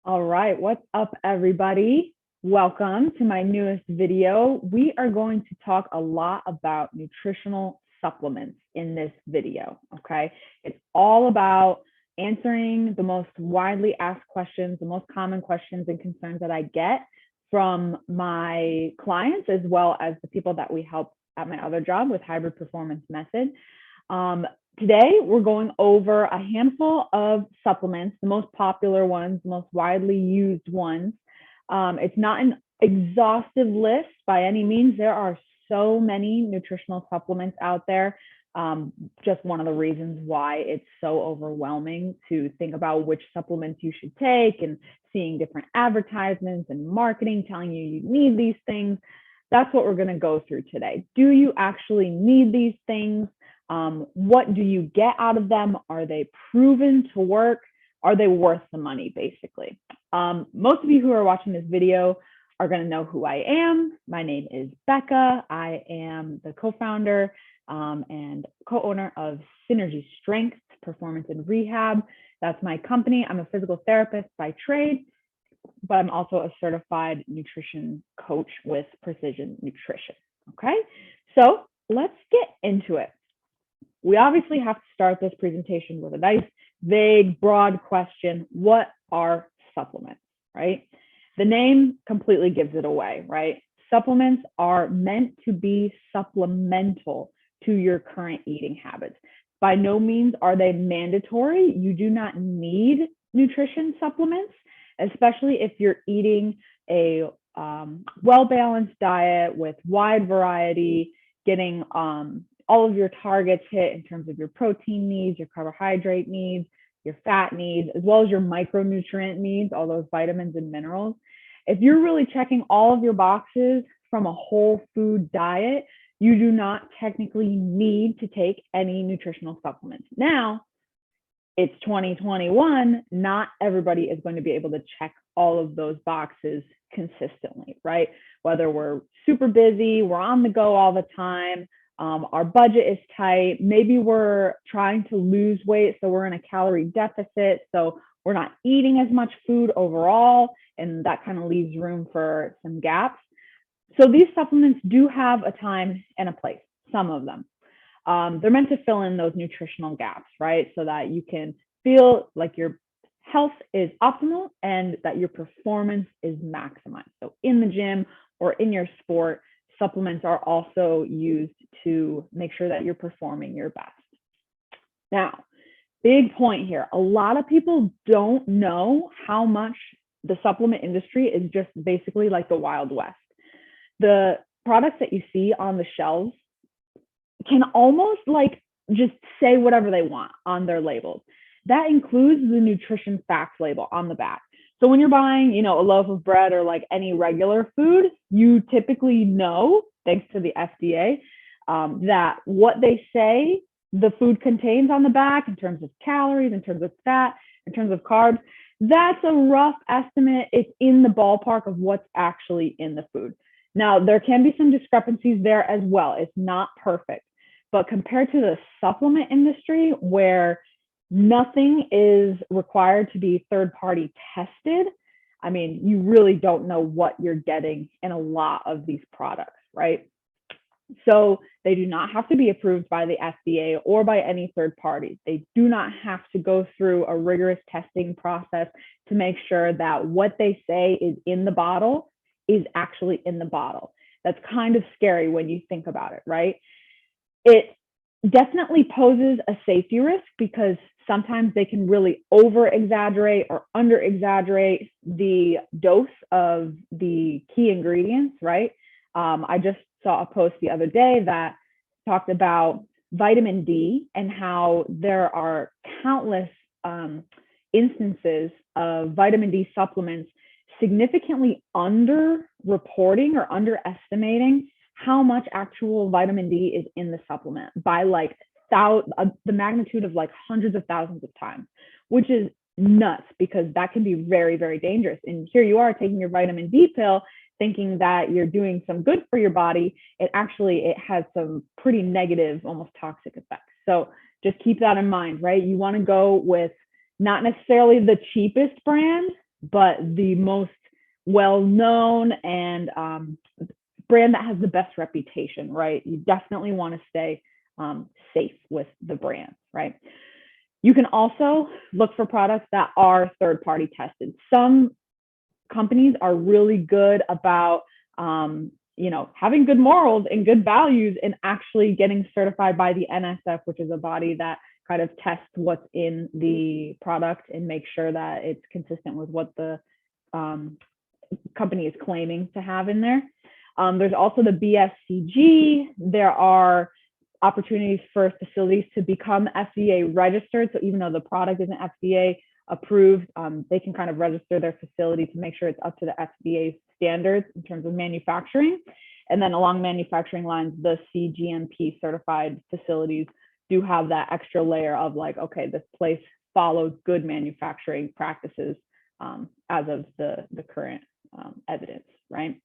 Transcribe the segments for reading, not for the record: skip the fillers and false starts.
All right, what's up, everybody? Welcome to my newest video. We are going to talk a lot about nutritional supplements in this video, okay? It's all about answering the most widely asked questions, the most common questions and concerns that I get from my clients, as well as the people that we help at my other job with Hybrid Performance Method. Um, Today, we're going over a handful of supplements, the most popular ones, the most widely used ones. It's not an exhaustive list by any means. There are so many nutritional supplements out there. Just one of the reasons why it's so overwhelming to think about which supplements you should take and seeing different advertisements and marketing telling you you need these things. That's what we're going to go through today. Do you actually need these things? What do you get out of them? Are they proven to work? Are they worth the money, basically? Most of you who are watching this video are going to know who I am. My name is Becca. I am the co-founder and co-owner of Synergy Strength, Performance and Rehab. That's my company. I'm a physical therapist by trade, but I'm also a certified nutrition coach with Precision Nutrition. Okay, so let's get into it. We obviously have to start this presentation with a nice, vague, broad question. What are supplements, right? The name completely gives it away, right? Supplements are meant to be supplemental to your current eating habits. By no means are they mandatory. You do not need nutrition supplements, especially if you're eating a well-balanced diet with wide variety, getting all of your targets hit in terms of your protein needs, your carbohydrate needs, your fat needs, as well as your micronutrient needs, all those vitamins and minerals. If you're really checking all of your boxes from a whole food diet, you do not technically need to take any nutritional supplements. Now, it's 2021. Not everybody is going to be able to check all of those boxes consistently, right? Whether we're super busy, we're on the go all the time, our budget is tight. Maybe we're trying to lose weight, so we're in a calorie deficit. So we're not eating as much food overall, and that kind of leaves room for some gaps. So these supplements do have a time and a place, some of them. They're meant to fill in those nutritional gaps, right? So that you can feel like your health is optimal and that your performance is maximized. So in the gym or in your sport, supplements are also used to make sure that you're performing your best. Now, big point here. A lot of people don't know how much the supplement industry is just basically like the Wild West. The products that you see on the shelves can almost like just say whatever they want on their labels. That includes the nutrition facts label on the back. So when you're buying, a loaf of bread or like any regular food, you typically know, thanks to the FDA, that what they say the food contains on the back in terms of calories, in terms of fat, in terms of carbs, that's a rough estimate. It's in the ballpark of what's actually in the food. Now, there can be some discrepancies there as well. It's not perfect. But compared to the supplement industry, where nothing is required to be third-party tested, I mean, you really don't know what you're getting in a lot of these products, right? So they do not have to be approved by the FDA or by any third party. They do not have to go through a rigorous testing process to make sure that what they say is in the bottle is actually in the bottle. That's kind of scary when you think about it, right? It definitely poses a safety risk because sometimes they can really over exaggerate or under exaggerate the dose of the key ingredients, right? I just saw a post the other day that talked about vitamin D and how there are countless instances of vitamin D supplements significantly under-reporting or underestimating how much actual vitamin D is in the supplement by like the magnitude of like hundreds of thousands of times, which is nuts because that can be very, very dangerous. And here you are taking your vitamin D pill thinking that you're doing some good for your body. It has some pretty negative, almost toxic effects. So just keep that in mind, right? You want to go with not necessarily the cheapest brand, but the most well-known and brand that has the best reputation, right? You definitely want to stay safe with the brand, right? You can also look for products that are third-party tested. Some companies are really good about having good morals and good values and actually getting certified by the NSF, which is a body that kind of tests what's in the product and make sure that it's consistent with what the company is claiming to have in there. There's also the BSCG. There are opportunities for facilities to become FDA registered. So even though the product isn't FDA approved, they can kind of register their facility to make sure it's up to the FDA standards in terms of manufacturing. And then along manufacturing lines, the CGMP certified facilities do have that extra layer of like, okay, this place follows good manufacturing practices as of the current evidence, right?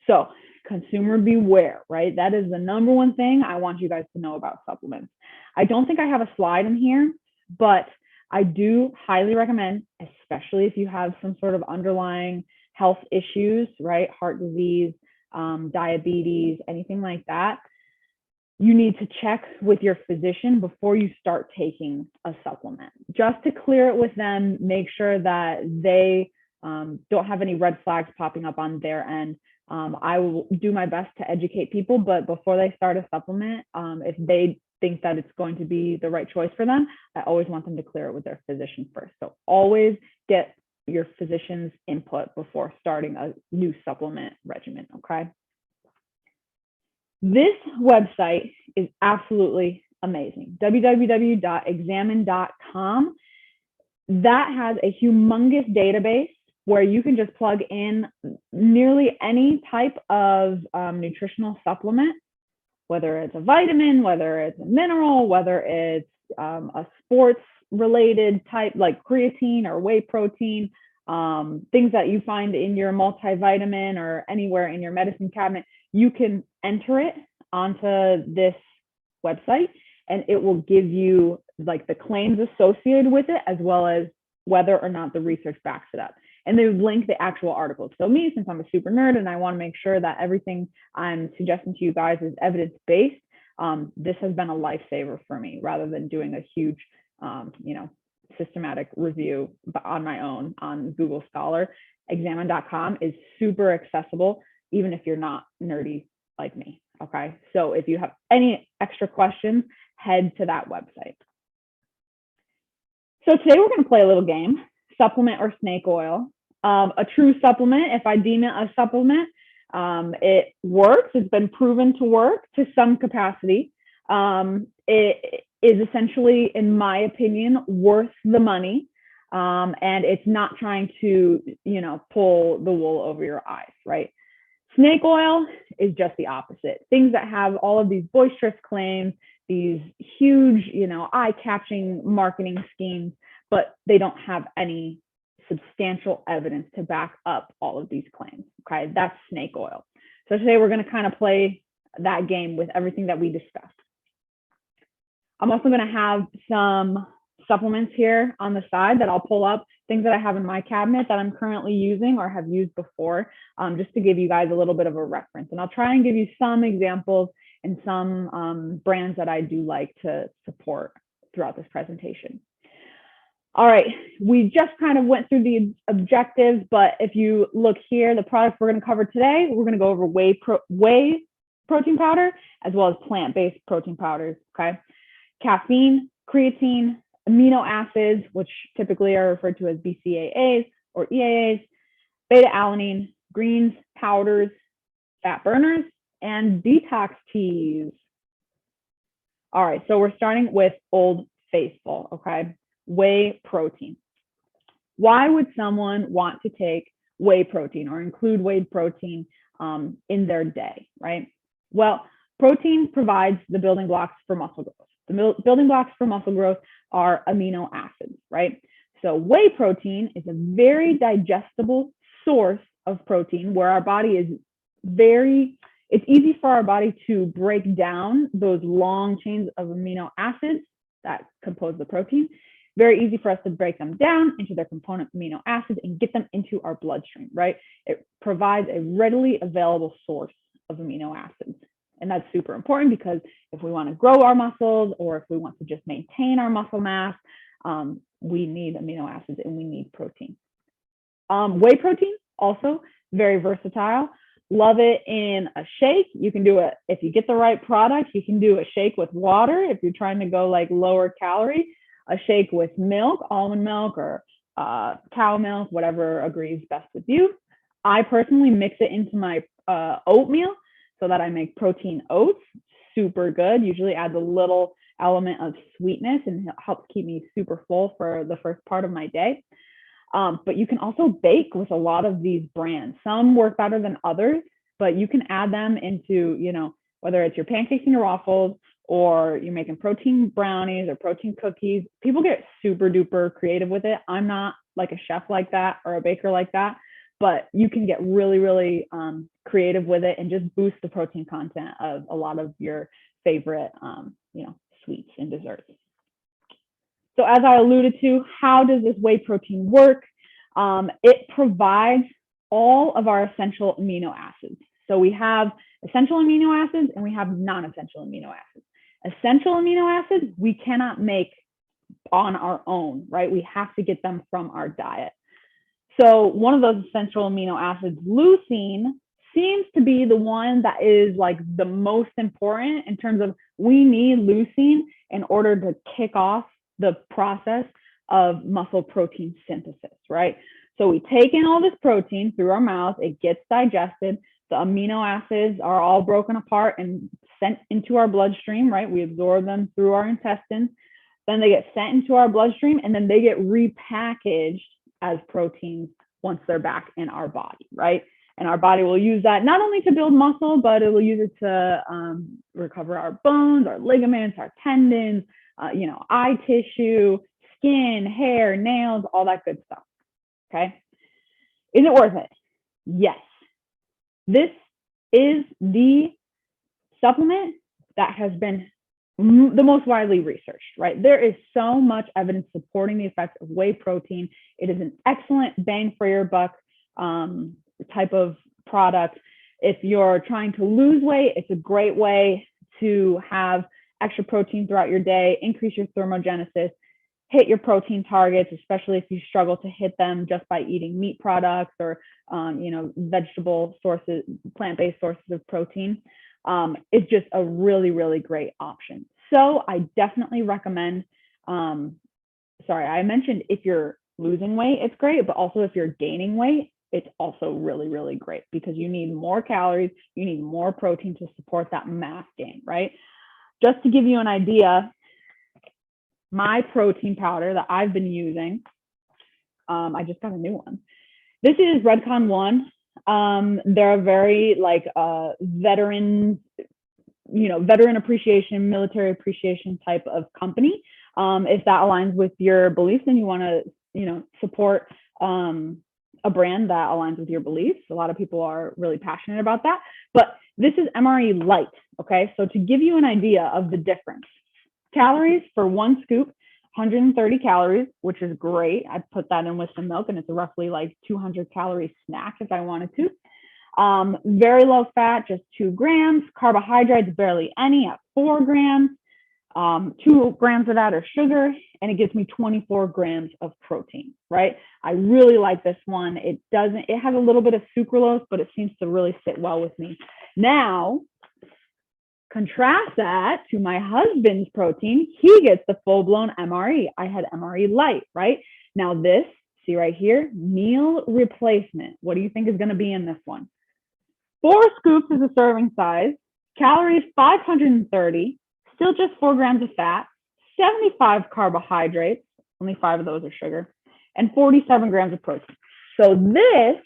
So consumer beware, right? That is the number one thing I want you guys to know about supplements. I don't think I have a slide in here, but I do highly recommend, especially if you have some sort of underlying health issues, right? Heart disease, diabetes, anything like that. You need to check with your physician before you start taking a supplement, just to clear it with them, make sure that they don't have any red flags popping up on their end. I will do my best to educate people, but before they start a supplement, if they think that it's going to be the right choice for them, I always want them to clear it with their physician first. So always get your physician's input before starting a new supplement regimen, okay? This website is absolutely amazing, www.examine.com. That has a humongous database where you can just plug in nearly any type of nutritional supplement, whether it's a vitamin, whether it's a mineral, whether it's a sports related type like creatine or whey protein, things that you find in your multivitamin or anywhere in your medicine cabinet. You can enter it onto this website and it will give you like the claims associated with it, as well as whether or not the research backs it up. And they link the actual articles. So me, since I'm a super nerd and I want to make sure that everything I'm suggesting to you guys is evidence-based, this has been a lifesaver for me rather than doing a huge, systematic review on my own on Google Scholar. Examine.com is super accessible, even if you're not nerdy like me, okay? So if you have any extra questions, head to that website. So today we're gonna play a little game, supplement or snake oil. A true supplement, if I deem it a supplement, it works. It's been proven to work to some capacity. It is essentially, in my opinion, worth the money. And it's not trying to, pull the wool over your eyes, right? Snake oil is just the opposite. Things that have all of these boisterous claims, these huge, eye-catching marketing schemes, but they don't have any substantial evidence to back up all of these claims, okay? That's snake oil. So today we're gonna kind of play that game with everything that we discussed. I'm also gonna have some supplements here on the side that I'll pull up, things that I have in my cabinet that I'm currently using or have used before, just to give you guys a little bit of a reference. And I'll try and give you some examples and some brands that I do like to support throughout this presentation. All right, we just kind of went through the objectives, but if you look here, the products we're going to cover today, we're going to go over whey protein powder as well as plant-based protein powders, okay? Caffeine, creatine, amino acids, which typically are referred to as BCAAs or EAAs, beta-alanine, greens, powders, fat burners, and detox teas. All right, so we're starting with Old Faithful, okay? Whey protein. Why would someone want to take whey protein or include whey protein in their day, right? Well, protein provides the building blocks for muscle growth. The building blocks for muscle growth are amino acids, right? So whey protein is a very digestible source of protein where our body is it's easy for our body to break down those long chains of amino acids that compose the protein very easy for us to break them down into their component amino acids and get them into our bloodstream, right? It provides a readily available source of amino acids. And that's super important because if we want to grow our muscles or if we want to just maintain our muscle mass, we need amino acids and we need protein. Whey protein, also very versatile. Love it in a shake. You can do it if you get the right product. You can do a shake with water if you're trying to go like lower calorie. A shake with milk, almond milk, or cow milk, whatever agrees best with you. I personally mix it into my oatmeal so that I make protein oats. Super good. Usually adds a little element of sweetness and helps keep me super full for the first part of my day. But you can also bake with a lot of these brands. Some work better than others, but you can add them into, you know, whether it's your pancakes and your waffles or you're making protein brownies or protein cookies. People get super duper creative with it. I'm not like a chef like that or a baker like that, but you can get really, really creative with it and just boost the protein content of a lot of your favorite, you know, sweets and desserts. So as I alluded to, how does this whey protein work? It provides all of our essential amino acids. So we have essential amino acids and we have non-essential amino acids. Essential amino acids we cannot make on our own, right? We have to get them from our diet. So one of those essential amino acids, leucine, seems to be the one that is like the most important in terms of we need leucine in order to kick off the process of muscle protein synthesis, right? So we take in all this protein through our mouth, it gets digested, the amino acids are all broken apart and sent into our bloodstream, right? We absorb them through our intestines, then they get sent into our bloodstream and then they get repackaged as proteins once they're back in our body, right? And our body will use that not only to build muscle, but it will use it to recover our bones, our ligaments, our tendons, you know, eye tissue, skin, hair, nails, all that good stuff. Okay. Is it worth it? Yes. This is the supplement that has been the most widely researched, right? There is so much evidence supporting the effects of whey protein. It is an excellent bang for your buck type of product. If you're trying to lose weight, it's a great way to have extra protein throughout your day, increase your thermogenesis, hit your protein targets, especially if you struggle to hit them just by eating meat products or, you know, vegetable sources, plant-based sources of protein. It's just a really, really great option. So I definitely recommend, I mentioned if you're losing weight, it's great, but also if you're gaining weight, it's also really, really great because you need more calories, you need more protein to support that mass gain, right? Just to give you an idea, my protein powder that I've been using, I just got a new one. This is Redcon 1. They're a very like veteran appreciation, military appreciation type of company. If that aligns with your beliefs and you want to, you know, support a brand that aligns with your beliefs. A lot of people are really passionate about that, but this is MRE light. Okay. So to give you an idea of the difference, calories for one scoop, 130 calories, which is great. I put that in with some milk and it's a roughly like 200 calorie snack if I wanted to. Very low fat, just 2 grams. Carbohydrates, barely any at 4 grams. 2 grams of that are sugar, and it gives me 24 grams of protein, right? I really like this one. It has a little bit of sucralose, but it seems to really sit well with me. Now, contrast that to my husband's protein. He gets the full-blown MRE. I had MRE light, right? Now this, see right here, meal replacement. What do you think is going to be in this one? 4 scoops is a serving size. Calories, 530. Still just 4 grams of fat, 75 carbohydrates, only 5 of those are sugar, and 47 grams of protein. So this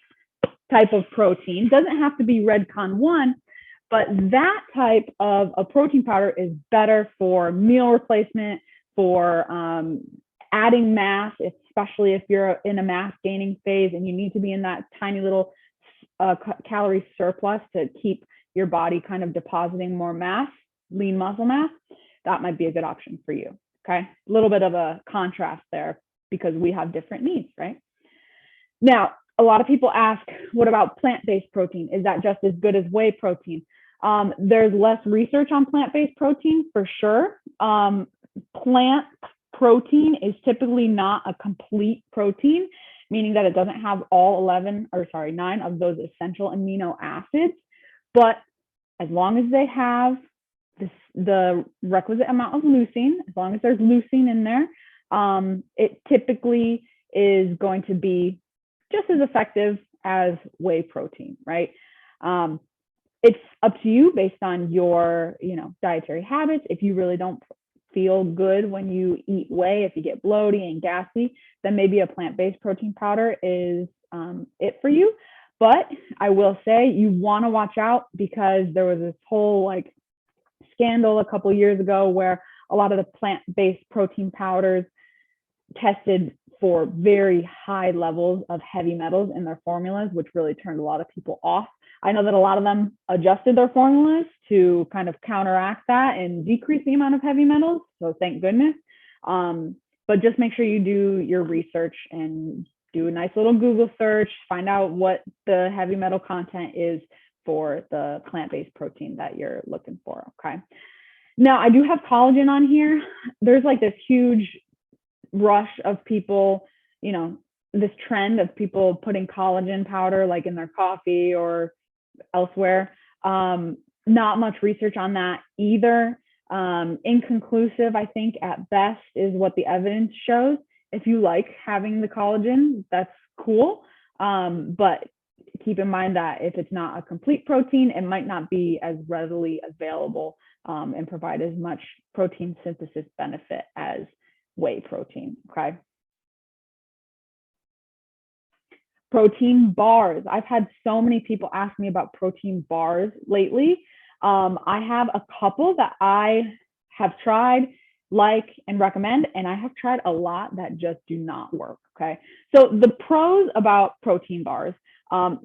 type of protein doesn't have to be Redcon 1, but that type of a protein powder is better for meal replacement, for adding mass, especially if you're in a mass gaining phase and you need to be in that tiny little calorie surplus to keep your body kind of depositing more mass, lean muscle mass. That might be a good option for you. okay? A little bit of a contrast there because we have different needs, right? Now, a lot of people ask, what about plant-based protein? Is that just as good as whey protein? There's less research on plant-based protein for sure. Plant protein is typically not a complete protein, meaning that it doesn't have all 9 of those essential amino acids. But as long as they have the requisite amount of leucine, as long as there's leucine in there, it typically is going to be just as effective as whey protein, right? It's up to you based on your, dietary habits. If you really don't feel good when you eat whey, if you get bloated and gassy, then maybe a plant-based protein powder is it for you. But I will say you want to watch out because there was this whole scandal a couple of years ago where a lot of the plant-based protein powders tested for very high levels of heavy metals in their formulas, which really turned a lot of people off. I know that a lot of them adjusted their formulas to kind of counteract that and decrease the amount of heavy metals. So thank goodness. But just make sure you do your research and do a nice little Google search, find out what the heavy metal content is for the plant-based protein that you're looking for, okay? Now, I do have collagen on here. There's this huge rush of people, this trend of people putting collagen powder in their coffee or elsewhere. Not much research on that either. Inconclusive, I think, at best is what the evidence shows. If you like having the collagen, that's cool. But keep in mind that if it's not a complete protein, it might not be as readily available and provide as much protein synthesis benefit as whey protein, okay? Protein bars. I've had so many people ask me about protein bars lately. I have a couple that I have tried, and recommend, and I have tried a lot that just do not work, okay? So the pros about protein bars,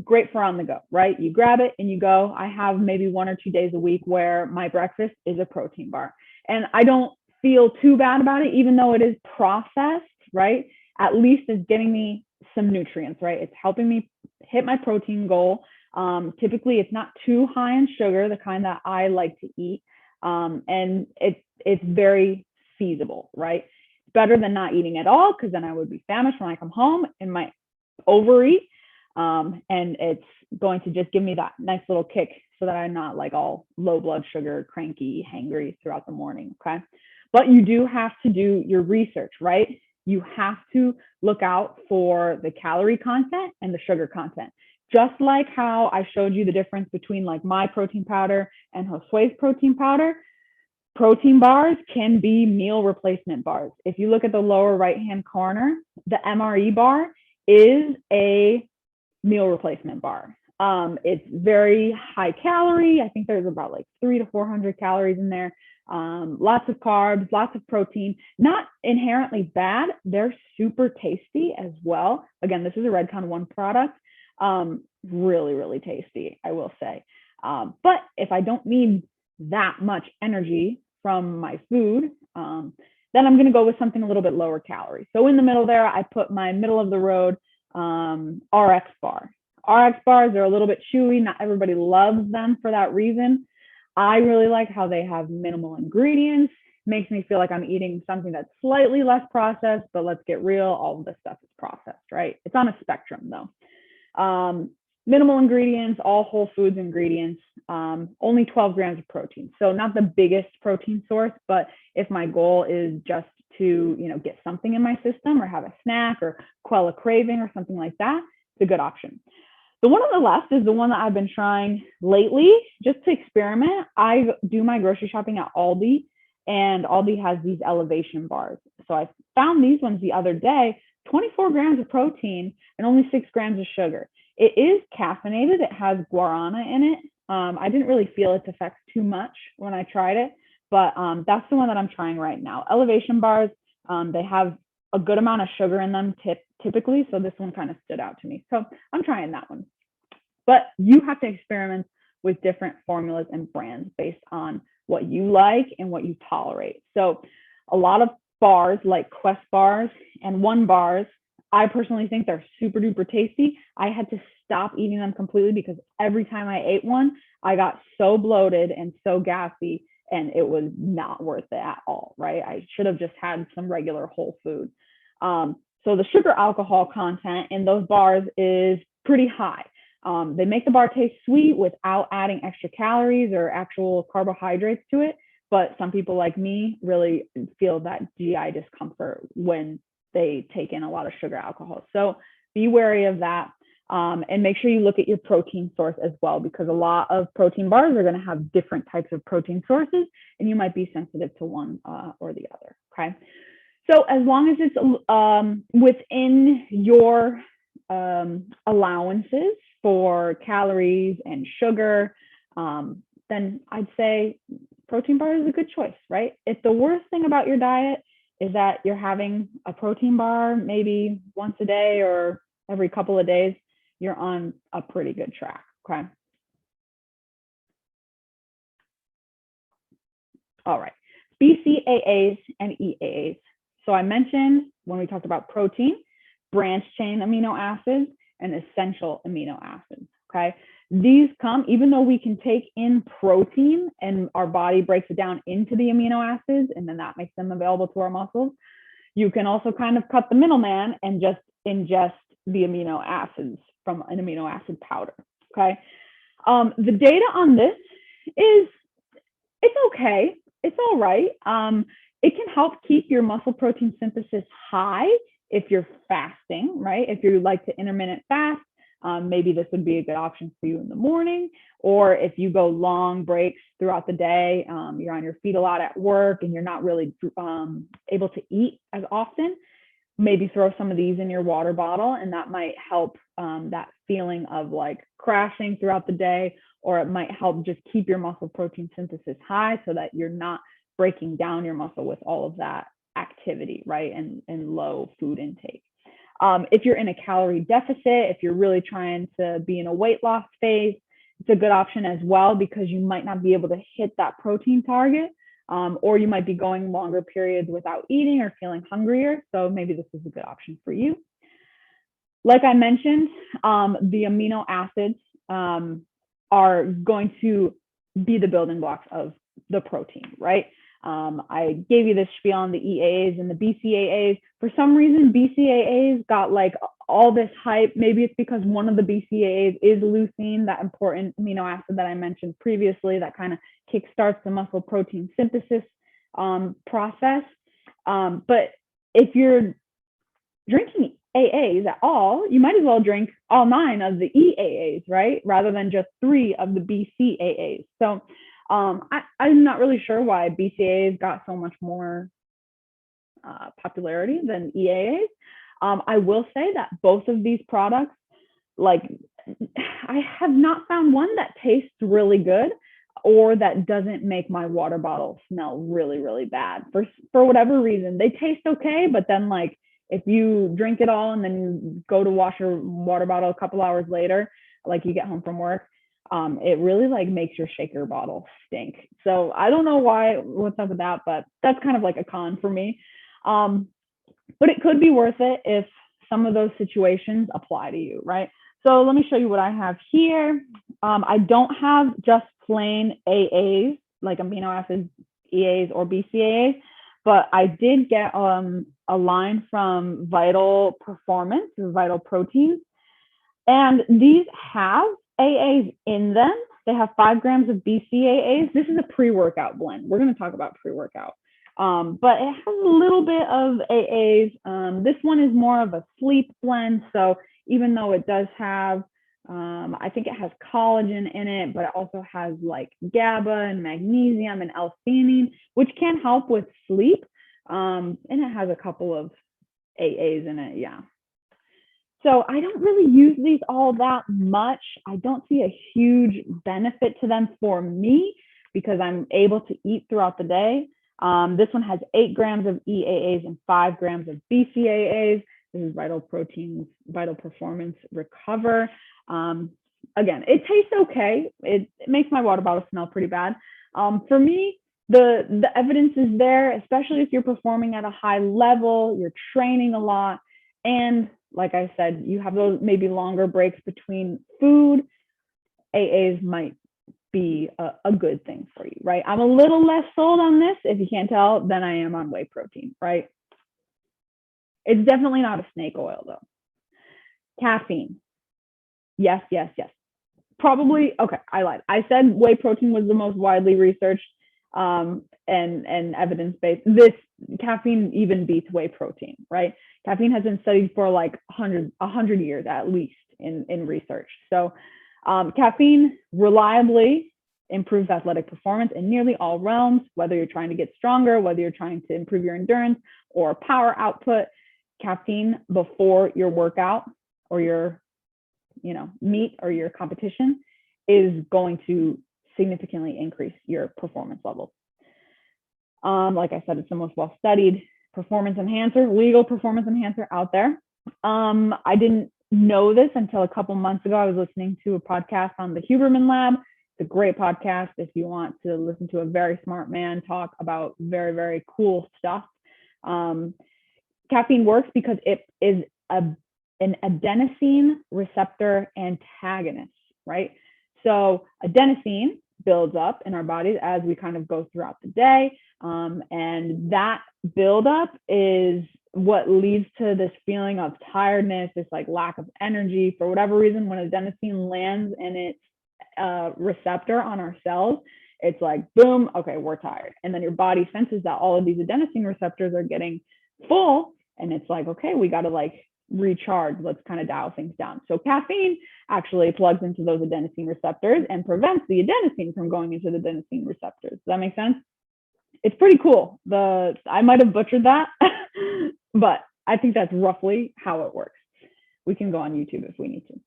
great for on the go, right? You grab it and you go. I have maybe 1 or 2 days a week where my breakfast is a protein bar. And I don't feel too bad about it, even though it is processed, right? At least it's getting me some nutrients, right? It's helping me hit my protein goal. Typically, it's not too high in sugar, the kind that I like to eat. And it's very feasible, right? Better than not eating at all, because then I would be famished when I come home and might overeat. And it's going to just give me that nice little kick so that I'm not all low blood sugar, cranky, hangry throughout the morning, okay? But you do have to do your research, right? You have to look out for the calorie content and the sugar content. Just like how I showed you the difference between my protein powder and Josue's protein powder, protein bars can be meal replacement bars. If you look at the lower right-hand corner, the MRE bar is a meal replacement bar. It's very high calorie. I think there's about 300 to 400 calories in there. Lots of carbs, lots of protein, not inherently bad. They're super tasty as well. Again, this is a Redcon One product. Really, really tasty, I will say. But if I don't need that much energy from my food, then I'm going to go with something a little bit lower calorie. So in the middle there, I put my middle of the road RX bar. RX bars are a little bit chewy. Not everybody loves them for that reason. I really like how they have minimal ingredients. Makes me feel like I'm eating something that's slightly less processed, but let's get real, all of this stuff is processed, right? It's on a spectrum though. Minimal ingredients, all whole foods ingredients, only 12 grams of protein. So not the biggest protein source, but if my goal is just to, get something in my system or have a snack or quell a craving or something like that, it's a good option. The one on the left is the one that I've been trying lately just to experiment. I do my grocery shopping at Aldi, and Aldi has these elevation bars. So I found these ones the other day, 24 grams of protein and only 6 grams of sugar. It is caffeinated. It has guarana in it. I didn't really feel its effects too much when I tried it, but that's the one that I'm trying right now. Elevation bars, they have a good amount of sugar in them typically, so this one kind of stood out to me. So I'm trying that one. But you have to experiment with different formulas and brands based on what you like and what you tolerate. So a lot of bars like Quest bars and One bars. I personally think they're super duper tasty. I had to stop eating them completely because every time I ate one, I got so bloated and so gassy, and it was not worth it at all, right? I should have just had some regular whole food. So the sugar alcohol content in those bars is pretty high. They make the bar taste sweet without adding extra calories or actual carbohydrates to it. But some people like me really feel that GI discomfort when they take in a lot of sugar alcohol. So be wary of that. And make sure you look at your protein source as well, because a lot of protein bars are going to have different types of protein sources, and you might be sensitive to one or the other. Okay. So as long as it's within your allowances for calories and sugar, then I'd say protein bar is a good choice, right? If the worst thing about your diet is that you're having a protein bar maybe once a day or every couple of days, you're on a pretty good track, okay? All right, BCAAs and EAAs. So I mentioned when we talked about protein, branched chain amino acids and essential amino acids, okay? These come, even though we can take in protein and our body breaks it down into the amino acids and then that makes them available to our muscles, you can also kind of cut the middleman and just ingest the amino acids from an amino acid powder, okay? The data on this is, it's okay. It's all right. It can help keep your muscle protein synthesis high if you're fasting, right? If you like to intermittent fast, maybe this would be a good option for you in the morning. Or if you go long breaks throughout the day, you're on your feet a lot at work and you're not really able to eat as often, maybe throw some of these in your water bottle, and that might help that feeling of like crashing throughout the day, or it might help just keep your muscle protein synthesis high so that you're not breaking down your muscle with all of that activity, right? And low food intake. If you're in a calorie deficit, if you're really trying to be in a weight loss phase, it's a good option as well, because you might not be able to hit that protein target, or you might be going longer periods without eating or feeling hungrier. So maybe this is a good option for you. Like I mentioned, the amino acids are going to be the building blocks of the protein, right? I gave you this spiel on the EAAs and the BCAAs. For some reason, BCAAs got like all this hype. Maybe it's because one of the BCAAs is leucine, that important amino acid that I mentioned previously that kind of kickstarts the muscle protein synthesis process. But if you're drinking AAs at all, you might as well drink all 9 of the EAAs, right? Rather than just 3 of the BCAAs. So I'm not really sure why BCAAs got so much more popularity than EAAs. I will say that both of these products, like, I have not found one that tastes really good or that doesn't make my water bottle smell really, really bad. For whatever reason, they taste okay, but then like if you drink it all and then you go to wash your water bottle a couple hours later, like you get home from work, it really like makes your shaker bottle stink. So I don't know what's up with that, but that's kind of like a con for me. But it could be worth it if some of those situations apply to you, right? So let me show you what I have here. I don't have just plain AAs, like amino acids, EAs or BCAAs, but I did get a line from Vital Performance, or Vital Proteins, and these have AAs in them. They have 5 grams of BCAAs. This is a pre-workout blend. We're going to talk about pre-workout. But it has a little bit of AAs. This one is more of a sleep blend. So even though it does have, I think it has collagen in it, but it also has like GABA and magnesium and L-theanine, which can help with sleep. And it has a couple of AAs in it. Yeah. So I don't really use these all that much. I don't see a huge benefit to them for me because I'm able to eat throughout the day. This one has 8 grams of EAAs and 5 grams of BCAAs. This is Vital Proteins, Vital Performance Recover. Again, it tastes okay. It makes my water bottle smell pretty bad. For me, the evidence is there, especially if you're performing at a high level, you're training a lot, and like I said, you have those maybe longer breaks between food. AAs might be a good thing for you, right? I'm a little less sold on this, if you can't tell, than I am on whey protein, right? It's definitely not a snake oil though. Caffeine. Yes, yes, yes. Probably, okay, I lied. I said whey protein was the most widely researched and evidence-based. This caffeine even beats whey protein, right? Caffeine has been studied for like 100 years at least in research. So caffeine reliably improves athletic performance in nearly all realms, whether you're trying to get stronger, whether you're trying to improve your endurance or power output. Caffeine before your workout or your meet or your competition is going to significantly increase your performance levels. Like I said, it's the most well-studied performance enhancer, legal performance enhancer out there. I didn't know this until a couple months ago. I was listening to a podcast on the Huberman Lab. It's a great podcast if you want to listen to a very smart man talk about very, very cool stuff. Caffeine works because it is an adenosine receptor antagonist, right? So adenosine builds up in our bodies as we kind of go throughout the day. And that buildup is what leads to this feeling of tiredness, this like lack of energy. For whatever reason, when adenosine lands in its receptor on our cells, it's like, boom, okay, we're tired. And then your body senses that all of these adenosine receptors are getting full. And it's like, okay, we got to like recharge. Let's kind of dial things down. So caffeine actually plugs into those adenosine receptors and prevents the adenosine from going into the adenosine receptors. Does that make sense? It's pretty cool. I might have butchered that, but I think that's roughly how it works. We can go on YouTube if we need to.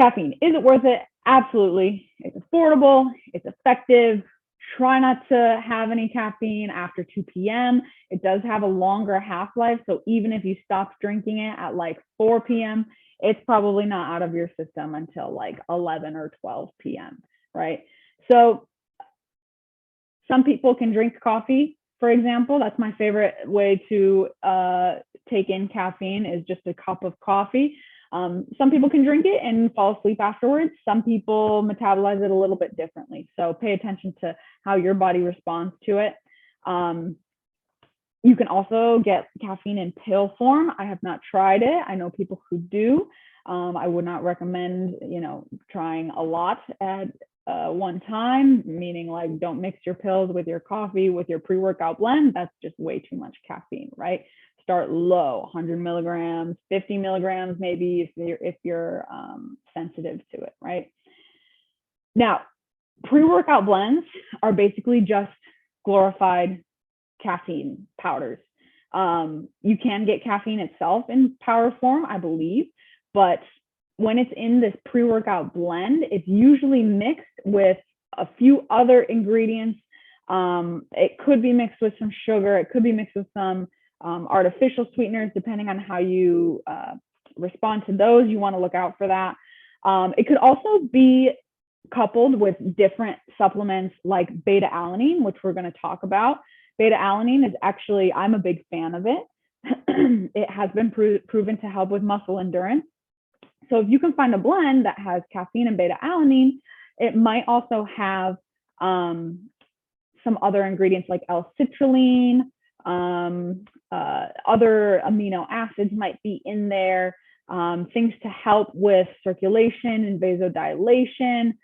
Caffeine, is it worth it? Absolutely. It's affordable. It's effective. Try not to have any caffeine after 2 p.m. It does have a longer half-life. So even if you stop drinking it at like 4 p.m., it's probably not out of your system until like 11 or 12 p.m., right? So some people can drink coffee, for example. That's my favorite way to take in caffeine, is just a cup of coffee. Some people can drink it and fall asleep afterwards. Some people metabolize it a little bit differently. So pay attention to how your body responds to it. You can also get caffeine in pill form. I have not tried it. I know people who do. I would not recommend, trying a lot at one time, meaning like don't mix your pills with your coffee, with your pre-workout blend. That's just way too much caffeine, right? Start low, 100 milligrams, 50 milligrams, maybe if you're sensitive to it, right? Now, pre-workout blends are basically just glorified caffeine powders. You can get caffeine itself in powder form, I believe, but when it's in this pre-workout blend, it's usually mixed with a few other ingredients. It could be mixed with some sugar. It could be mixed with some artificial sweeteners, depending on how you respond to those. You want to look out for that. It could also be coupled with different supplements like beta-alanine, which we're going to talk about. Beta-alanine is actually, I'm a big fan of it. It has been proven to help with muscle endurance. So if you can find a blend that has caffeine and beta-alanine, it might also have some other ingredients like L-citrulline, other amino acids might be in there, things to help with circulation and vasodilation.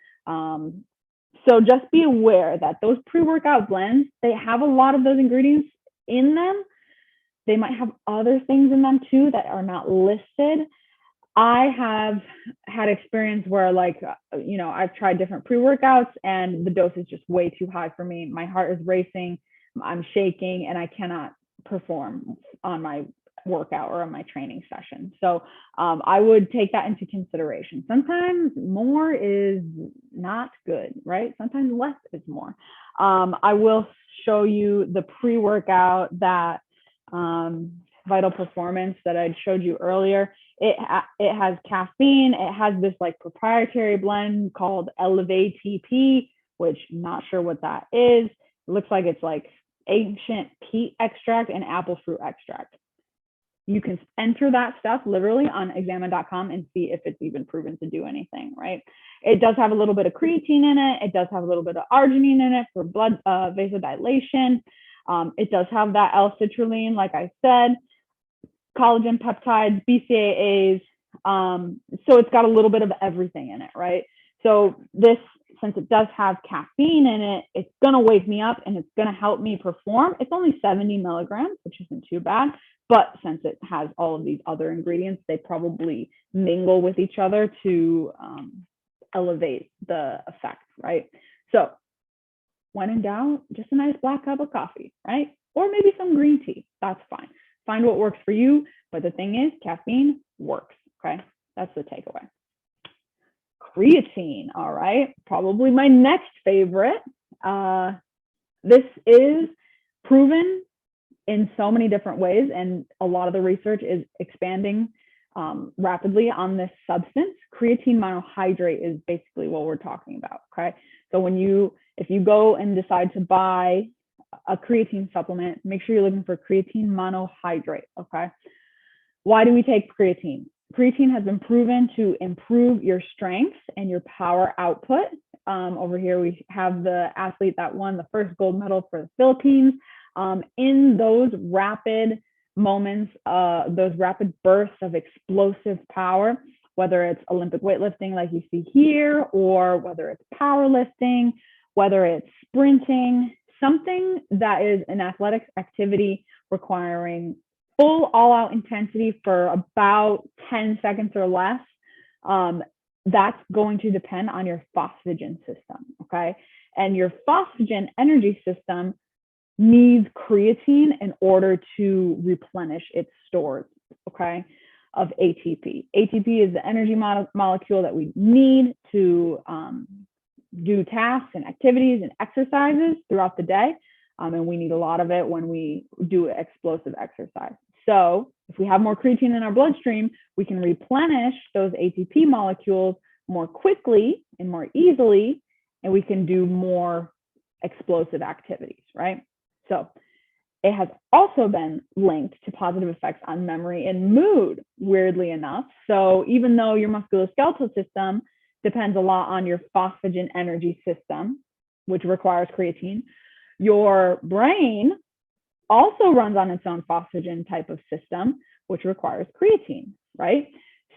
So just be aware that those pre-workout blends, they have a lot of those ingredients in them. They might have other things in them too that are not listed. I have had experience where I've tried different pre-workouts and the dose is just way too high for me. My heart is racing, I'm shaking, and I cannot perform on my workout or on my training session. So I would take that into consideration. Sometimes more is not good, right? Sometimes less is more. I will show you the pre-workout that Vital Performance that I showed you earlier. It has caffeine. It has this like proprietary blend called Elevate TP, which I'm not sure what that is. looks like it's like ancient peat extract and apple fruit extract. You can enter that stuff literally on examine.com and see if it's even proven to do anything, right? It does have a little bit of creatine in it. It does have a little bit of arginine in it for blood vasodilation. It does have that L-citrulline, like I said, collagen peptides, BCAAs. So it's got a little bit of everything in it, right? So this, since it does have caffeine in it, it's going to wake me up and it's going to help me perform. It's only 70 milligrams, which isn't too bad. But since it has all of these other ingredients, they probably mingle with each other to elevate the effect, right? So when in doubt, just a nice black cup of coffee, right? Or maybe some green tea. That's fine. Find what works for you. But the thing is, caffeine works, okay? That's the takeaway. Creatine, all right? Probably my next favorite. This is proven in so many different ways, and a lot of the research is expanding rapidly on this substance. Creatine monohydrate is basically what we're talking about, okay? So if you go and decide to buy a creatine supplement, make sure you're looking for creatine monohydrate, okay? Why do we take creatine? Creatine has been proven to improve your strength and your power output. Over here, we have the athlete that won the first gold medal for the Philippines. In those rapid moments, those rapid bursts of explosive power, whether it's Olympic weightlifting like you see here, or whether it's powerlifting, whether it's sprinting, something that is an athletic activity requiring full all-out intensity for about 10 seconds or less, that's going to depend on your phosphagen system, okay? And your phosphagen energy system needs creatine in order to replenish its stores, okay, of ATP. ATP is the energy molecule that we need to do tasks and activities and exercises throughout the day. And we need a lot of it when we do explosive exercise. So if we have more creatine in our bloodstream, we can replenish those ATP molecules more quickly and more easily, and we can do more explosive activities, right? So it has also been linked to positive effects on memory and mood, weirdly enough. So even though your musculoskeletal system depends a lot on your phosphagen energy system, which requires creatine, your brain also runs on its own phosphagen type of system, which requires creatine, right?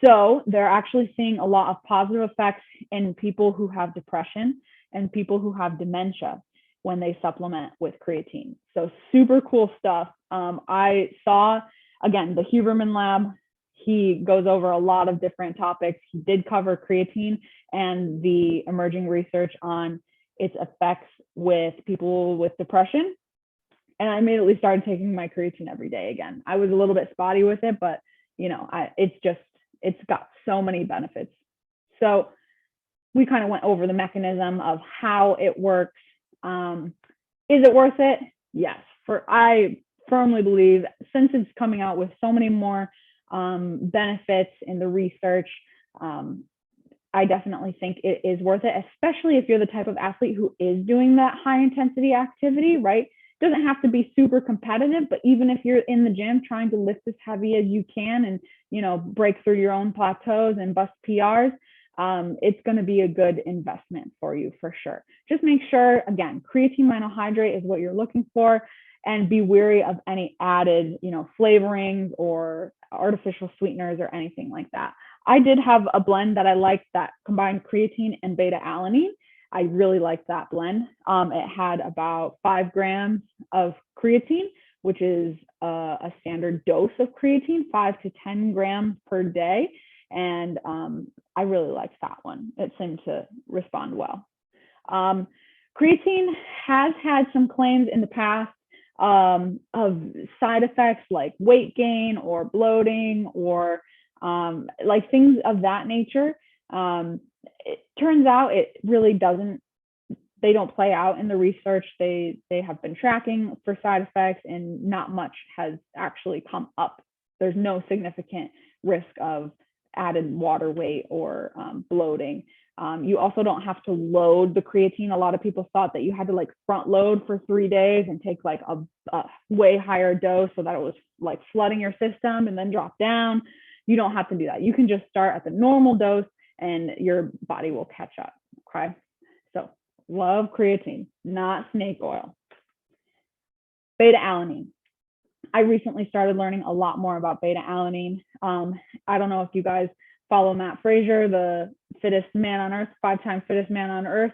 So they're actually seeing a lot of positive effects in people who have depression and people who have dementia when they supplement with creatine. So super cool stuff. I saw, again, the Huberman Lab, he goes over a lot of different topics. He did cover creatine and the emerging research on its effects with people with depression. And I immediately started taking my creatine every day again. I was a little bit spotty with it, but you know, it's got so many benefits. So we kind of went over the mechanism of how it works. Is it worth it? Yes. I firmly believe, since it's coming out with so many more benefits in the research, I definitely think it is worth it, especially if you're the type of athlete who is doing that high intensity activity, right? It doesn't have to be super competitive, but even if you're in the gym trying to lift as heavy as you can and, you know, break through your own plateaus and bust PRs, it's going to be a good investment for you for sure. Just make sure, again, creatine monohydrate is what you're looking for, and be wary of any added, you know, flavorings or artificial sweeteners or anything like that. I did have a blend that I liked that combined creatine and beta-alanine. I really liked that blend. It had about 5 grams of creatine, which is a standard dose of creatine, 5 to 10 grams per day. And I really liked that one. It seemed to respond well. Creatine has had some claims in the past of side effects like weight gain or bloating or like things of that nature. It turns out it really doesn't, they don't play out in the research. They have been tracking for side effects and not much has actually come up. There's no significant risk of added water weight or bloating You also don't have to load the creatine. A lot of people thought that you had to like front load for 3 days and take like a way higher dose so that it was like flooding your system and then drop down. You don't have to do that. You can just start at the normal dose and your body will catch up. Okay. So love creatine, not snake oil. Beta-alanine. I recently started learning a lot more about beta-alanine. I don't know if you guys follow Matt Frazier, the fittest man on earth, 5-time fittest man on earth.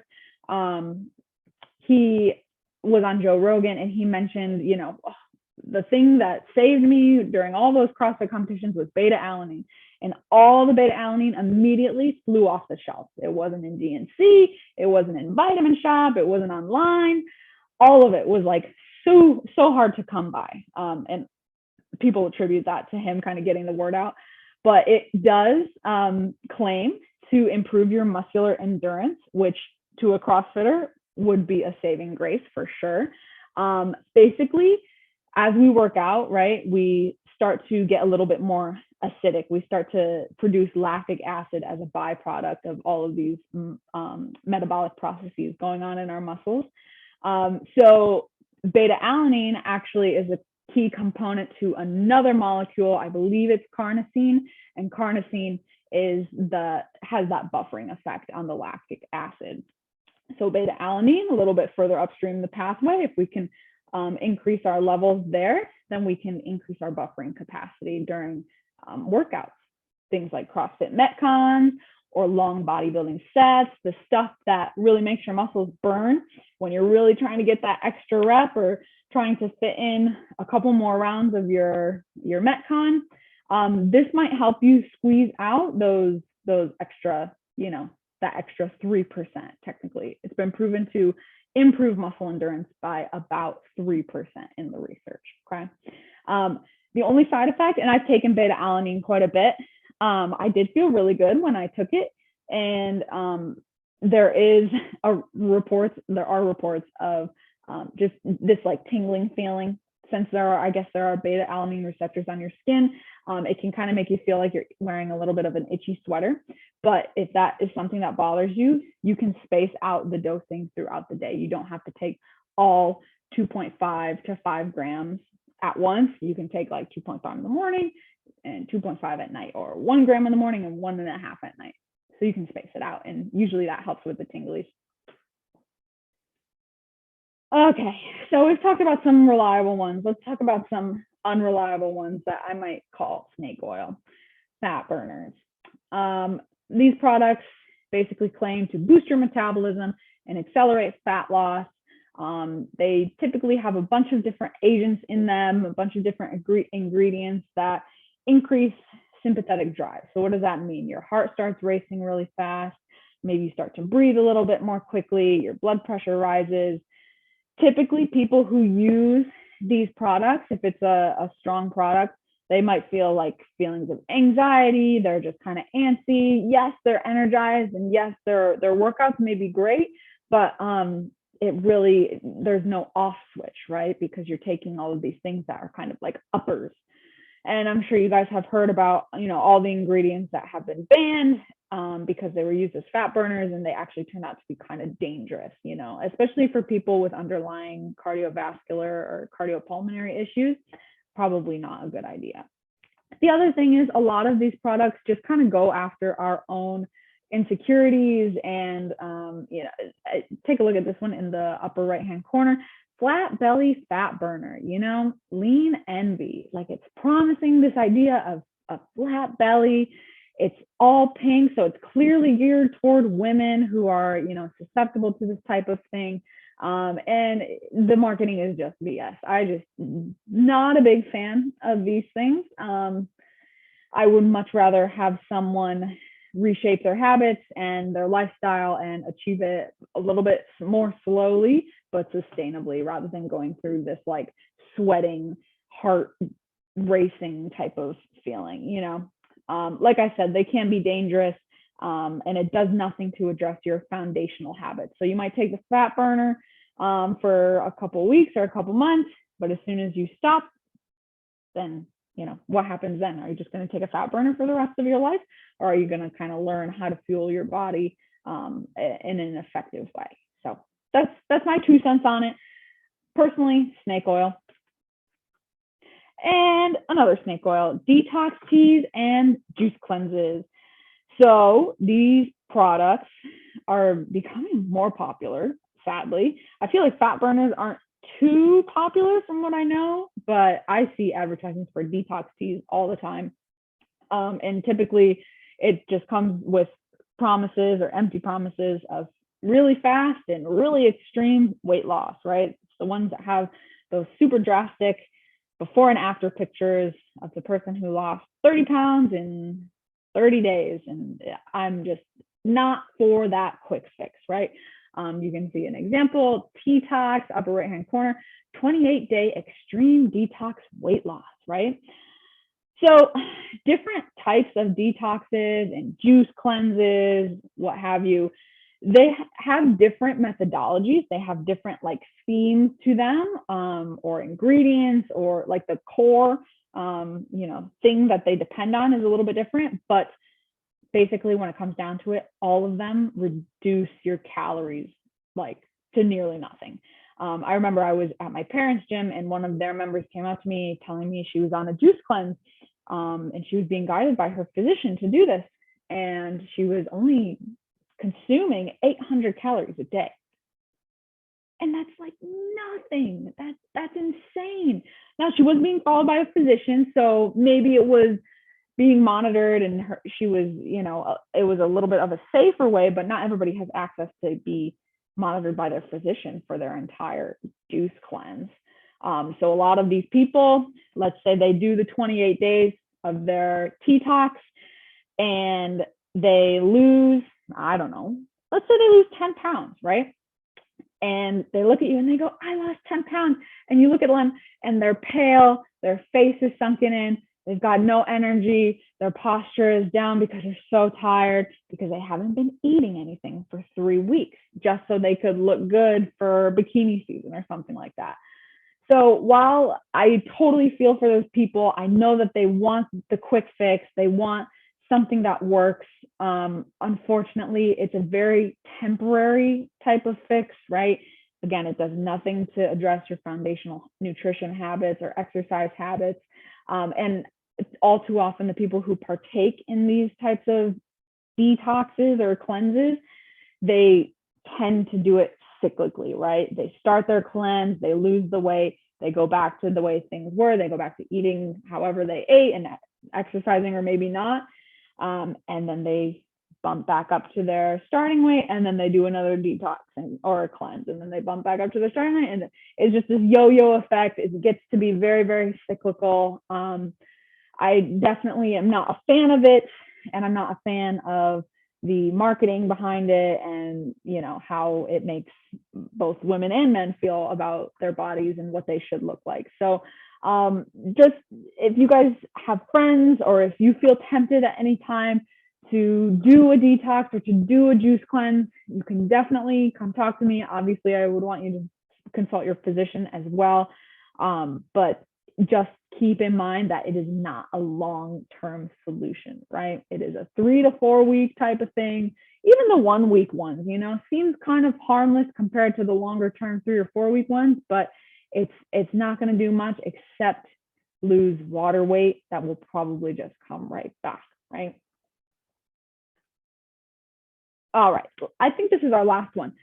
He was on Joe Rogan and he mentioned, you know, the thing that saved me during all those CrossFit competitions was beta-alanine. And all the beta-alanine immediately flew off the shelf. It wasn't in DNC, it wasn't in Vitamin Shop, it wasn't online. All of it was like so hard to come by. And people attribute that to him kind of getting the word out. But it does claim to improve your muscular endurance, which to a CrossFitter would be a saving grace for sure. Basically, as we work out, right, we start to get a little bit more acidic. We start to produce lactic acid as a byproduct of all of these metabolic processes going on in our muscles. So beta-alanine actually is a key component to another molecule. I believe it's carnosine, and carnosine has that buffering effect on the lactic acid. So beta-alanine, a little bit further upstream the pathway, if we can increase our levels there, then we can increase our buffering capacity during workouts, things like CrossFit Metcons or long bodybuilding sets, the stuff that really makes your muscles burn when you're really trying to get that extra rep or trying to fit in a couple more rounds of your Metcon. This might help you squeeze out those extra, you know, that extra 3%. Technically, it's been proven to improve muscle endurance by about 3% in the research. Okay. The only side effect, and I've taken beta-alanine quite a bit, I did feel really good when I took it, and there are reports of just this like tingling feeling. Since there are beta-alanine receptors on your skin, it can kind of make you feel like you're wearing a little bit of an itchy sweater. But if that is something that bothers you, you can space out the dosing throughout the day. You don't have to take all 2.5 to 5 grams at once. You can take like 2.5 in the morning and 2.5 at night, or 1 gram in the morning and 1.5 at night. So you can space it out, and usually that helps with the tinglies. Okay, so we've talked about some reliable ones. Let's talk about some unreliable ones that I might call snake oil, fat burners. These products basically claim to boost your metabolism and accelerate fat loss. They typically have a bunch of different agents in them, a bunch of different ingredients that increase sympathetic drive. So what does that mean? Your heart starts racing really fast. Maybe you start to breathe a little bit more quickly. Your blood pressure rises. Typically, people who use these products, if it's a strong product, they might feel like feelings of anxiety. They're just kind of antsy. Yes, they're energized, and yes, their workouts may be great, but there's no off switch, right? Because you're taking all of these things that are kind of like uppers. And I'm sure you guys have heard about, you know, all the ingredients that have been banned because they were used as fat burners, and they actually turned out to be kind of dangerous, you know, especially for people with underlying cardiovascular or cardiopulmonary issues. Probably not a good idea. The other thing is, a lot of these products just kind of go after our own insecurities. And, you know, take a look at this one in the upper right-hand corner. Flat belly fat burner, you know, lean envy. Like, it's promising this idea of a flat belly. It's all pink, so it's clearly geared toward women who are, you know, susceptible to this type of thing. And the marketing is just BS. I just not a big fan of these things. I would much rather have someone reshape their habits and their lifestyle and achieve it a little bit more slowly but sustainably, rather than going through this like sweating, heart racing type of feeling, you know. Like I said, they can be dangerous, and it does nothing to address your foundational habits. So you might take the fat burner for a couple weeks or a couple months, but as soon as you stop, then, you know, what happens then? Are you just going to take a fat burner for the rest of your life, or are you going to kind of learn how to fuel your body in an effective way. So that's my 2 cents on it. Personally, snake oil. And another snake oil, detox teas and juice cleanses. So these products are becoming more popular, sadly. I feel like fat burners aren't too popular from what I know, but I see advertisements for detox teas all the time. And typically it just comes with promises or empty promises of really fast and really extreme weight loss, right? It's the ones that have those super drastic before and after pictures of the person who lost 30 pounds in 30 days. And I'm just not for that quick fix, right? You can see an example, Detox, upper right-hand corner, 28-day extreme detox weight loss, right? So different types of detoxes and juice cleanses, what have you, they have different methodologies. They have different like themes to them, or ingredients, or like the core, thing that they depend on is a little bit different. But basically, when it comes down to it, all of them reduce your calories like to nearly nothing. I remember I was at my parents' gym and one of their members came up to me telling me she was on a juice cleanse, and she was being guided by her physician to do this. And she was only consuming 800 calories a day. And that's like nothing. That's insane. Now, she was being followed by a physician, so maybe it was being monitored and she was, it was a little bit of a safer way, but not everybody has access to be monitored by their physician for their entire juice cleanse. So a lot of these people, let's say they do the 28 days of their detox and they lose, I don't know, let's say they lose 10 pounds, right? And they look at you and they go, I lost 10 pounds. And you look at them and they're pale, their face is sunken in, they've got no energy, their posture is down because they're so tired, because they haven't been eating anything for 3 weeks, just so they could look good for bikini season or something like that. So while I totally feel for those people, I know that they want the quick fix, they want something that works. Unfortunately, it's a very temporary type of fix, right? Again, it does nothing to address your foundational nutrition habits or exercise habits. And all too often, the people who partake in these types of detoxes or cleanses, they tend to do it cyclically, right? They start their cleanse, they lose the weight, they go back to the way things were, they go back to eating however they ate and exercising or maybe not. And then they bump back up to their starting weight, and then they do another detox or a cleanse, and then they bump back up to their starting weight. And it's just this yo-yo effect. It gets to be very, very cyclical. I definitely am not a fan of it, and I'm not a fan of the marketing behind it, and how it makes both women and men feel about their bodies and what they should look like. So just if you guys have friends, or if you feel tempted at any time to do a detox or to do a juice cleanse, you can definitely come talk to me. Obviously, I would want you to consult your physician as well. But just keep in mind that it is not a long-term solution, right? It is a 3 to 4 week type of thing. Even the 1 week ones, seems kind of harmless compared to the longer term 3 or 4 week ones, but it's not going to do much except lose water weight that will probably just come right back, right? All right, so I think this is our last one.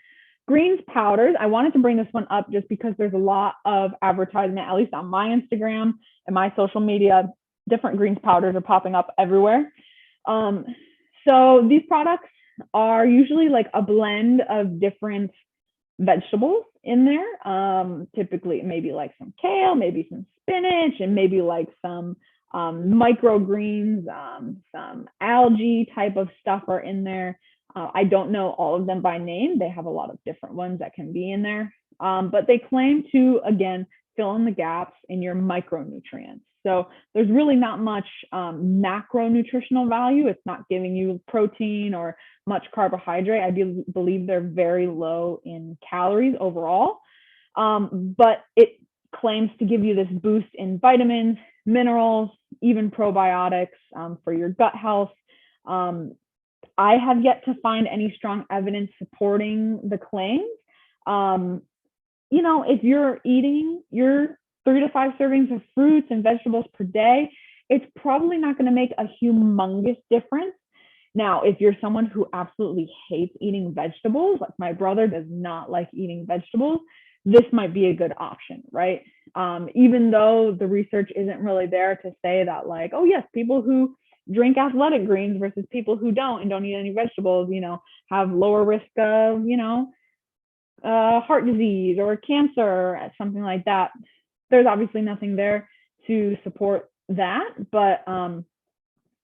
Greens powders. I wanted to bring this one up just because there's a lot of advertisement, at least on my Instagram and my social media. Different greens powders are popping up everywhere. So these products are usually like a blend of different vegetables in there. Typically, maybe like some kale, maybe some spinach, and maybe like some microgreens, some algae type of stuff are in there. I don't know all of them by name. They have a lot of different ones that can be in there, but they claim to, again, fill in the gaps in your micronutrients. So there's really not much macronutritional value. It's not giving you protein or much carbohydrate. I do believe they're very low in calories overall, but it claims to give you this boost in vitamins, minerals, even probiotics for your gut health. I have yet to find any strong evidence supporting the claims. If you're eating your 3 to 5 servings of fruits and vegetables per day, it's probably not going to make a humongous difference. Now, if you're someone who absolutely hates eating vegetables, like my brother does not like eating vegetables, this might be a good option, right? Even though the research isn't really there to say that, like, oh yes, people who drink athletic greens versus people who don't and don't eat any vegetables, have lower risk of, heart disease or cancer, something like that. There's obviously nothing there to support that, but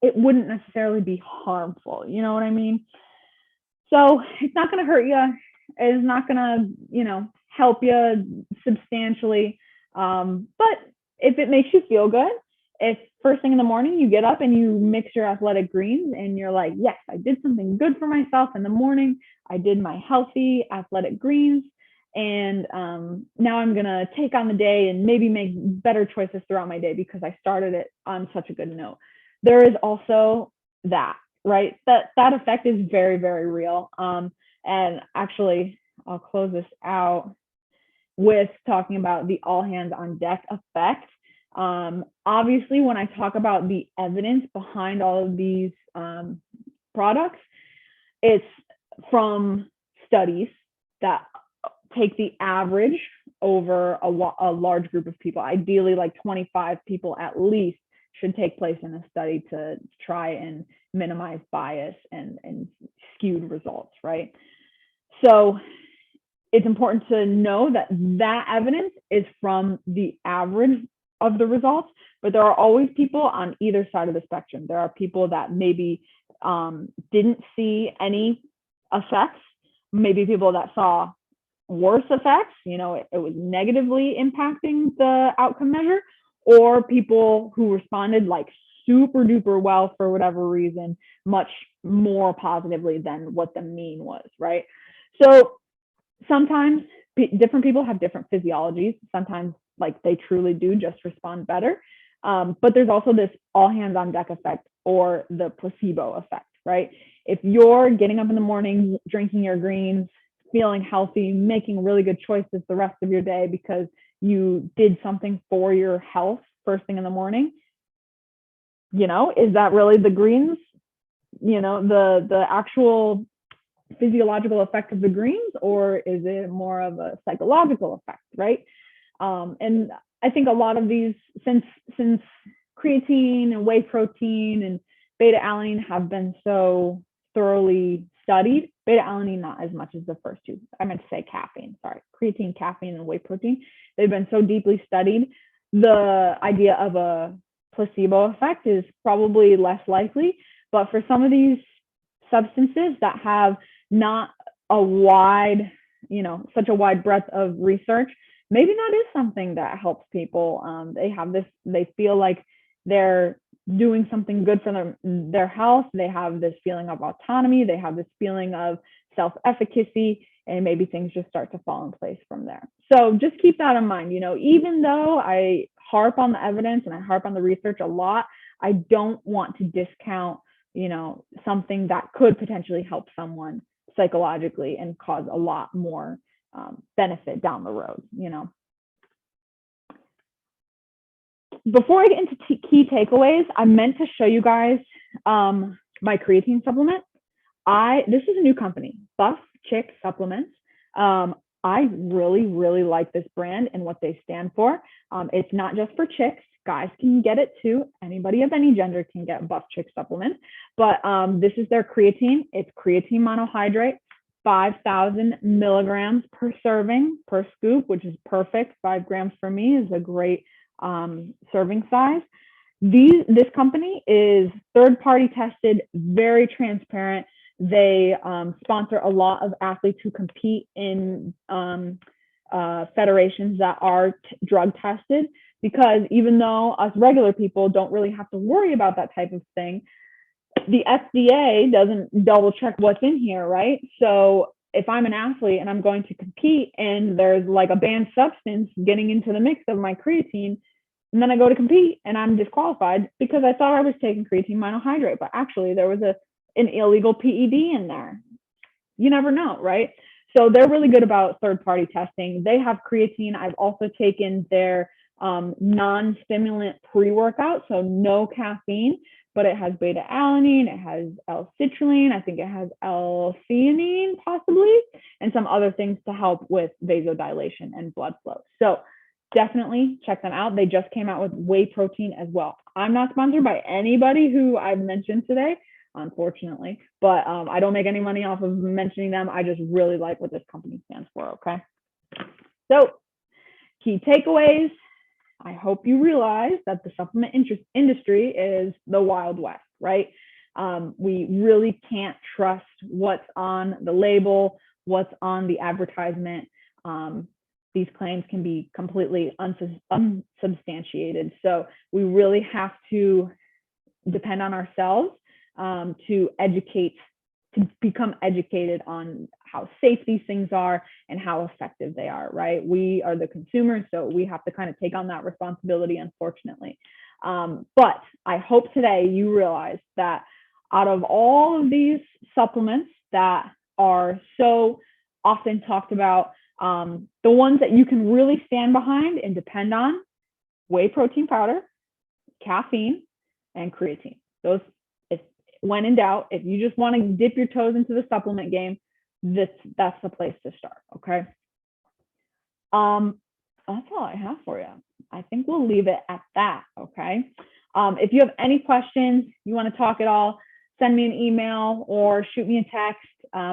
it wouldn't necessarily be harmful. You know what I mean? So it's not going to hurt you. It's not going to, help you substantially. But if it makes you feel good, if first thing in the morning you get up and you mix your athletic greens and you're like, yes, I did something good for myself in the morning. I did my healthy athletic greens. And now I'm going to take on the day and maybe make better choices throughout my day because I started it on such a good note. There is also that, right? That effect is very, very real. And actually, I'll close this out with talking about the all hands on deck effect. Obviously, when I talk about the evidence behind all of these products, it's from studies that take the average over a large group of people. Ideally, like 25 people at least should take place in a study to try and minimize bias and skewed results, right? So it's important to know that evidence is from the average of the results, but there are always people on either side of the spectrum. There are people that maybe didn't see any effects, maybe people that saw worse effects, it was negatively impacting the outcome measure, or people who responded like super duper well for whatever reason, much more positively than what the mean was, right? So sometimes different people have different physiologies. Sometimes like they truly do just respond better. But there's also this all hands on deck effect or the placebo effect, right? If you're getting up in the morning, drinking your greens, feeling healthy, making really good choices the rest of your day because you did something for your health first thing in the morning, is that really the greens, the actual physiological effect of the greens, or is it more of a psychological effect, right? And I think a lot of these, since creatine and whey protein and beta-alanine have been so thoroughly studied, beta-alanine not as much as the first two. I meant to say caffeine, sorry. Creatine, caffeine, and whey protein. They've been so deeply studied. The idea of a placebo effect is probably less likely, but for some of these substances that have not a wide, such a wide breadth of research, maybe that is something that helps people. They feel like they're doing something good for their health. They have this feeling of autonomy. They have this feeling of self-efficacy, and maybe things just start to fall in place from there. So just keep that in mind. Even though I harp on the evidence and I harp on the research a lot, I don't want to discount, something that could potentially help someone psychologically and cause a lot more benefit down the road, Before I get into key takeaways, I meant to show you guys my creatine supplement. This is a new company, Buff Chick Supplements. I really, really like this brand and what they stand for. It's not just for chicks. Guys can get it too. Anybody of any gender can get Buff Chick Supplements. But this is their creatine. It's creatine monohydrate, 5,000 milligrams per serving, per scoop, which is perfect. 5 grams for me is a great serving size. This company is third-party tested, very transparent. They sponsor a lot of athletes who compete in federations that are drug tested, because even though us regular people don't really have to worry about that type of thing, the FDA doesn't double check what's in here, right? So if I'm an athlete and I'm going to compete and there's like a banned substance getting into the mix of my creatine, and then I go to compete and I'm disqualified because I thought I was taking creatine monohydrate, but actually there was a an illegal PED in there. You never know, right? So they're really good about third-party testing. They have creatine. I've also taken their non-stimulant pre-workout, so no caffeine, but it has beta-alanine, it has L-citrulline, I think it has L-theanine possibly, and some other things to help with vasodilation and blood flow. So definitely check them out. They just came out with whey protein as well. I'm not sponsored by anybody who I've mentioned today, unfortunately, but I don't make any money off of mentioning them. I just really like what this company stands for, okay? So key takeaways. I hope you realize that the supplement industry is the Wild West, right? We really can't trust what's on the label, what's on the advertisement. These claims can be completely unsubstantiated. So we really have to depend on ourselves to become educated on how safe these things are and how effective they are, right? We are the consumers, so we have to kind of take on that responsibility, unfortunately. But I hope today you realize that out of all of these supplements that are so often talked about, the ones that you can really stand behind and depend on: whey protein powder, caffeine, and creatine. Those, when in doubt, if you just want to dip your toes into the supplement game, that's the place to start, okay? That's all I have for you. I think we'll leave it at that, okay? If you have any questions, you want to talk at all, send me an email or shoot me a text.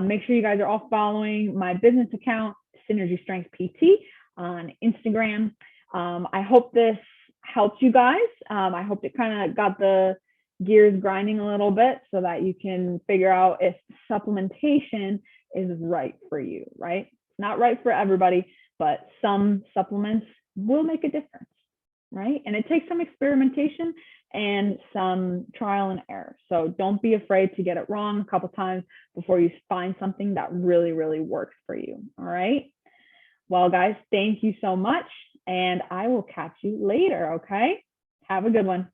Make sure you guys are all following my business account, Synergy Strength PT, on Instagram. I hope this helped you guys. I hope it kind of got the gears grinding a little bit so that you can figure out if supplementation is right for you, right? It's not right for everybody, but some supplements will make a difference, right? And it takes some experimentation and some trial and error. So don't be afraid to get it wrong a couple times before you find something that really, really works for you, all right? Well, guys, thank you so much, and I will catch you later, okay? Have a good one.